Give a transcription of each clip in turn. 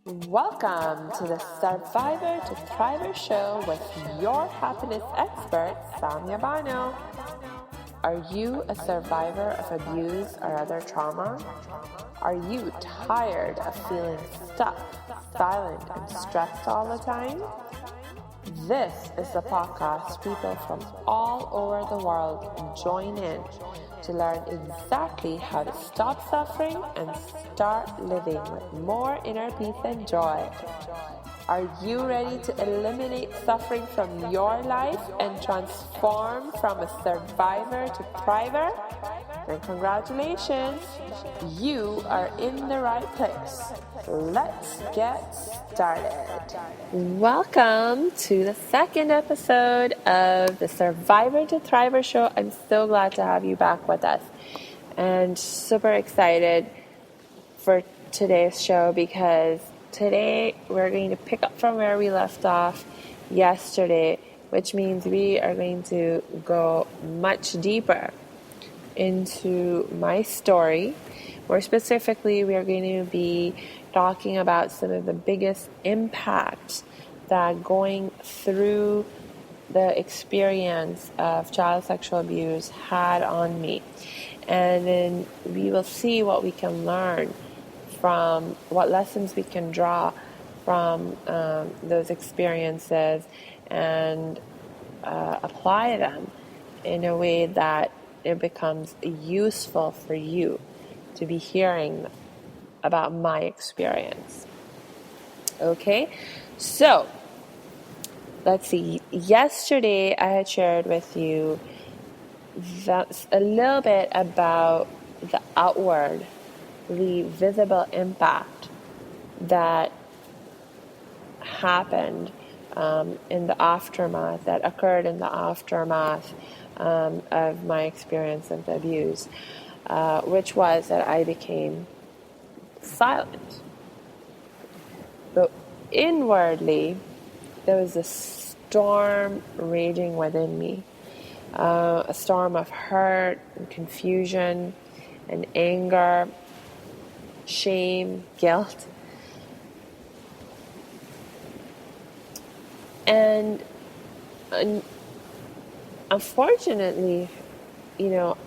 Welcome to the Survivor to Thriver show with your happiness expert, Samia Bano. Are you a survivor of abuse or other trauma? Are you tired of feeling stuck, silent, and stressed all the time? This is the podcast people from all over the world join in to learn exactly how to stop suffering and start living with more inner peace and joy. Are you ready to eliminate suffering from your life and transform from a survivor to thriver? Then congratulations, you are in the right place. Let's get started. Welcome to the second episode of the Survivor to Thriver show. I'm so glad to have you back with us and super excited for today's show because today we're going to pick up from where we left off yesterday, which means we are going to go much deeper into my story. More specifically, we are going to be talking about some of the biggest impacts that going through the experience of child sexual abuse had on me. And then we will see what we can learn from, what lessons we can draw from those experiences and apply them in a way that it becomes useful for you to be hearing about my experience. Okay, so let's see. Yesterday I had shared with you a little bit about the outward, the visible impact that happened in the aftermath, that occurred in the aftermath of my experience of the abuse, which was that I became silent. But inwardly, there was a storm raging within me, a storm of hurt and confusion and anger, shame, guilt. And unfortunately,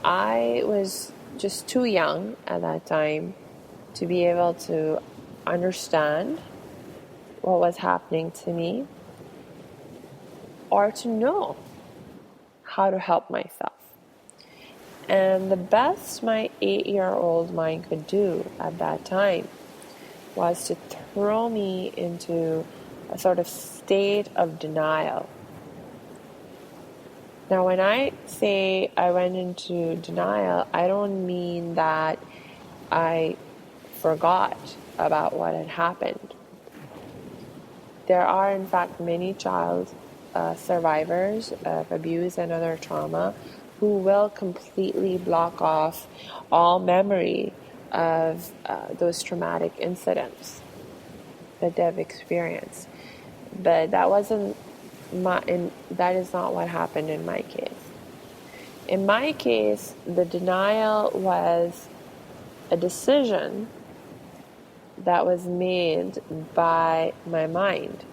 I was just too young at that time to be able to understand what was happening to me or to know how to help myself. And the best my 8-year-old mind could do at that time was to throw me into a sort of state of denial. Now, when I say I went into denial, I don't mean that I forgot about what had happened. There are, in fact, many child survivors of abuse and other trauma who will completely block off all memory of those traumatic incidents that they've experienced. But that is not what happened in my case. In my case, the denial was a decision that was made by my mind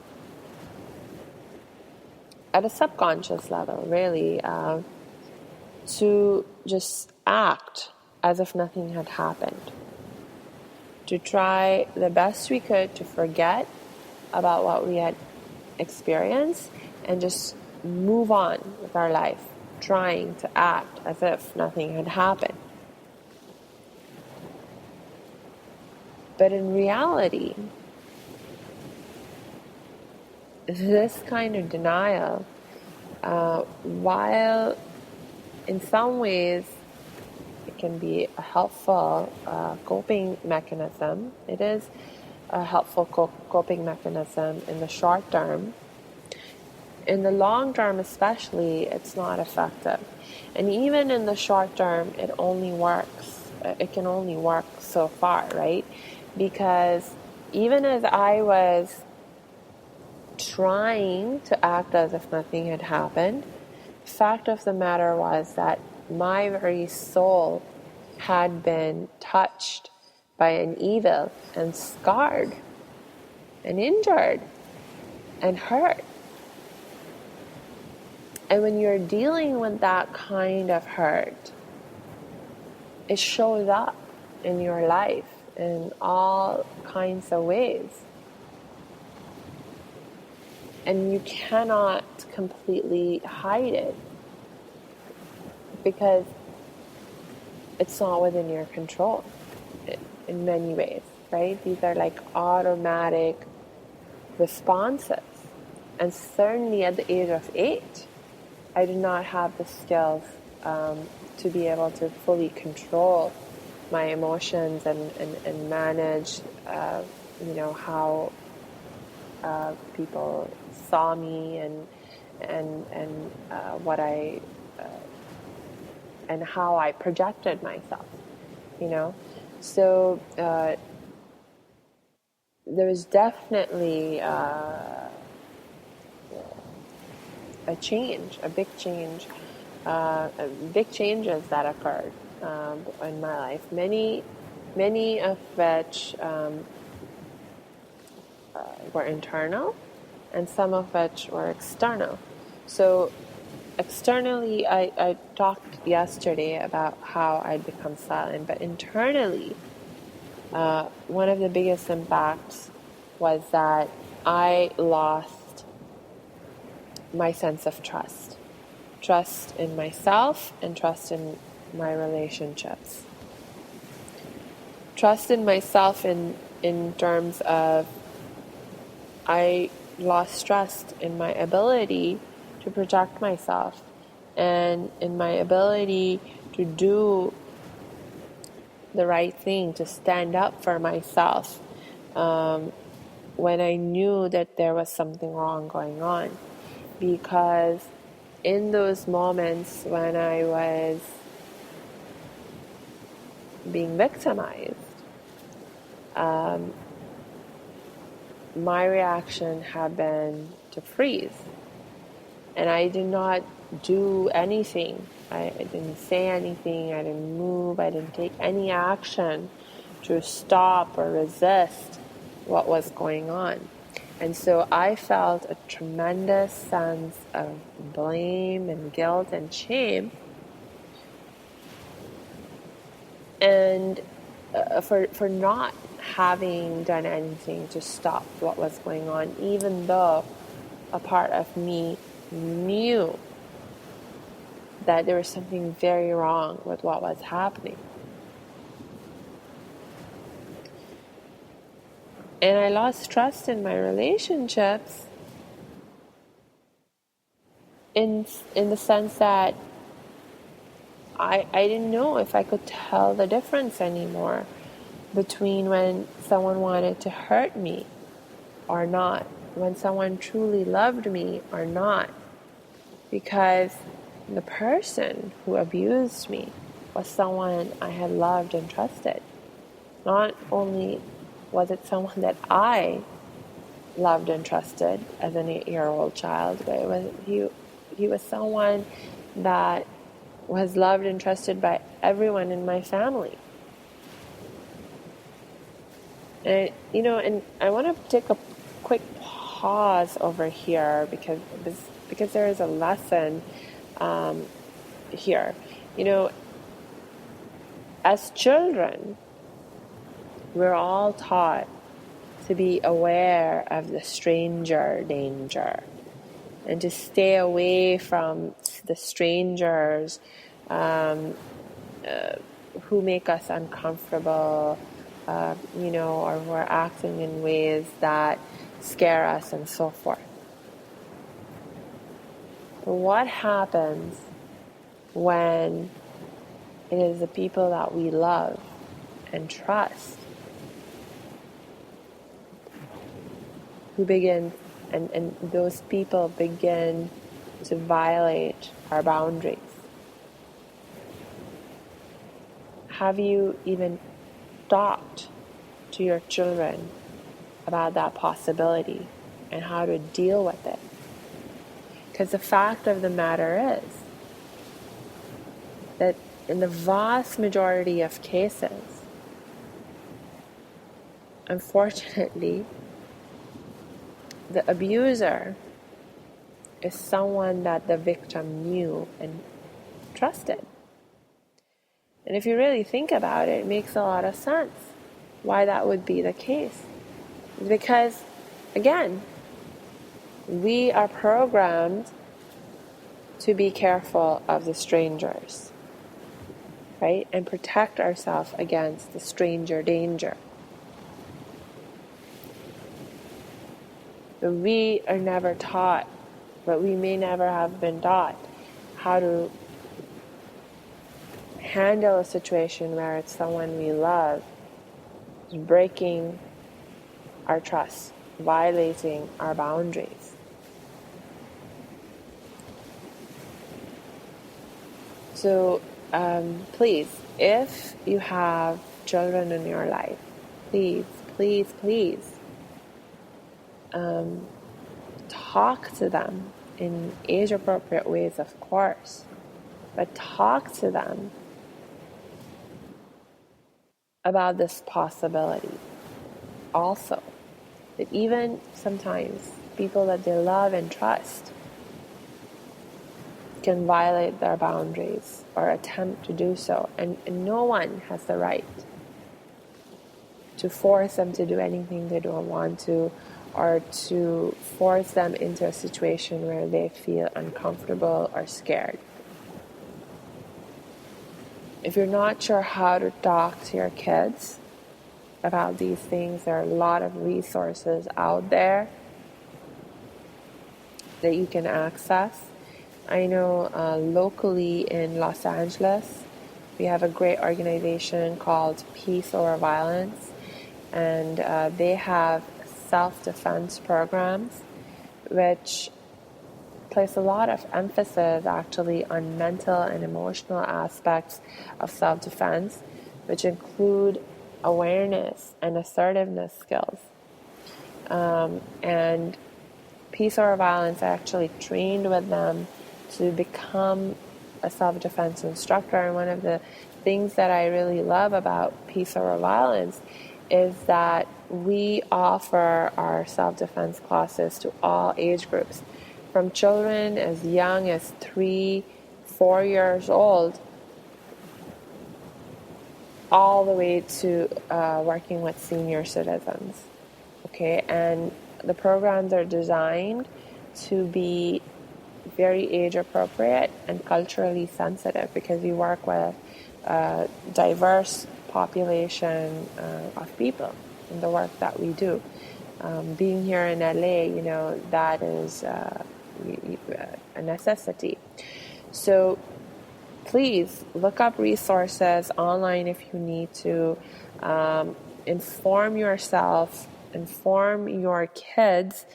at a subconscious level, really, to just act as if nothing had happened, to try the best we could to forget about what we had experienced and just move on with our life, trying to act as if nothing had happened. But in reality, this kind of denial, while in some ways it can be a helpful coping mechanism, it is a helpful coping mechanism in the short term. In the long term especially, it's not effective. And even in the short term, it can only work so far, right? Because even as I was trying to act as if nothing had happened, the fact of the matter was that my very soul had been touched by an evil and scarred and injured and hurt. And when you're dealing with that kind of hurt, it shows up in your life in all kinds of ways. And you cannot completely hide it because it's not within your control in many ways, right? These are like automatic responses. And certainly at the age of 8, I did not have the skills to be able to fully control my emotions and manage, how people saw me and what I and how I projected myself, So there was definitely a change, a big change, big changes that occurred in my life. Many of which were internal, and some of which were external. So externally, I talked yesterday about how I'd become silent, but internally, one of the biggest impacts was that I lost my sense of trust in myself and trust in my relationships. Trust in myself in terms of I lost trust in my ability to protect myself and in my ability to do the right thing, to stand up for myself when I knew that there was something wrong going on. Because in those moments when I was being victimized, my reaction had been to freeze. And I did not do anything. I didn't say anything. I didn't move. I didn't take any action to stop or resist what was going on. And so I felt a tremendous sense of blame and guilt and shame. And for not having done anything to stop what was going on, even though a part of me knew that there was something very wrong with what was happening. And I lost trust in my relationships in the sense that I didn't know if I could tell the difference anymore between when someone wanted to hurt me or not, when someone truly loved me or not, because the person who abused me was someone I had loved and trusted. Not only was it someone that I loved and trusted as an 8-year-old child, but he was someone that was loved and trusted by everyone in my family. And I want to take a quick pause over here because there is a lesson here. As children, we're all taught to be aware of the stranger danger and to stay away from the strangers who make us uncomfortable, or who are acting in ways that scare us and so forth. But what happens when it is the people that we love and trust who begin, and those people begin to violate our boundaries? Have you even talked to your children about that possibility and how to deal with it? Because the fact of the matter is that in the vast majority of cases, unfortunately, the abuser is someone that the victim knew and trusted. And if you really think about it, it makes a lot of sense why that would be the case. Because, again, we are programmed to be careful of the strangers, right? And protect ourselves against the stranger danger. But we are never taught, but we may never have been taught how to handle a situation where it's someone we love is breaking our trust, violating our boundaries. So please, if you have children in your life, please talk to them in age-appropriate ways, of course, but talk to them about this possibility also, that even sometimes people that they love and trust can violate their boundaries or attempt to do so, and no one has the right to force them to do anything they don't want to, or to force them into a situation where they feel uncomfortable or scared. If you're not sure how to talk to your kids about these things, there are a lot of resources out there that you can access. I know locally in Los Angeles, we have a great organization called Peace Over Violence, and they have self-defense programs which place a lot of emphasis actually on mental and emotional aspects of self-defense, which include awareness and assertiveness skills. And Peace Over Violence, I actually trained with them to become a self-defense instructor. And one of the things that I really love about Peace Over Violence is that we offer our self-defense classes to all age groups, from children as young as 3-4 years old, all the way to working with senior citizens. Okay, and the programs are designed to be very age appropriate and culturally sensitive, because we work with a diverse population of people in the work that we do. Being here in LA, that is a necessity. So please look up resources online if you need to. Inform yourself, inform your kids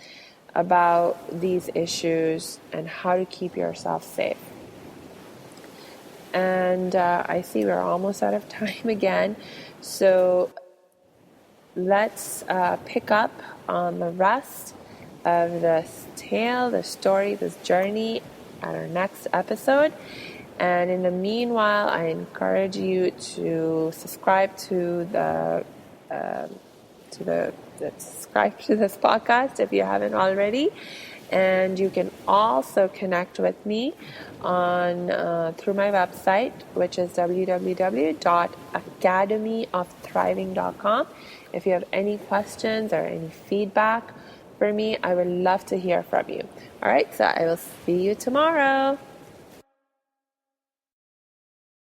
about these issues and how to keep yourself safe. And I see we're almost out of time again, so let's pick up on the rest of this tale, this story, this journey at our next episode. And in the meanwhile, I encourage you to subscribe to subscribe to this podcast if you haven't already. And you can also connect with me on through my website, which is www.academyofthriving.com. If you have any questions or any feedback for me, I would love to hear from you. All right, so I will see you tomorrow.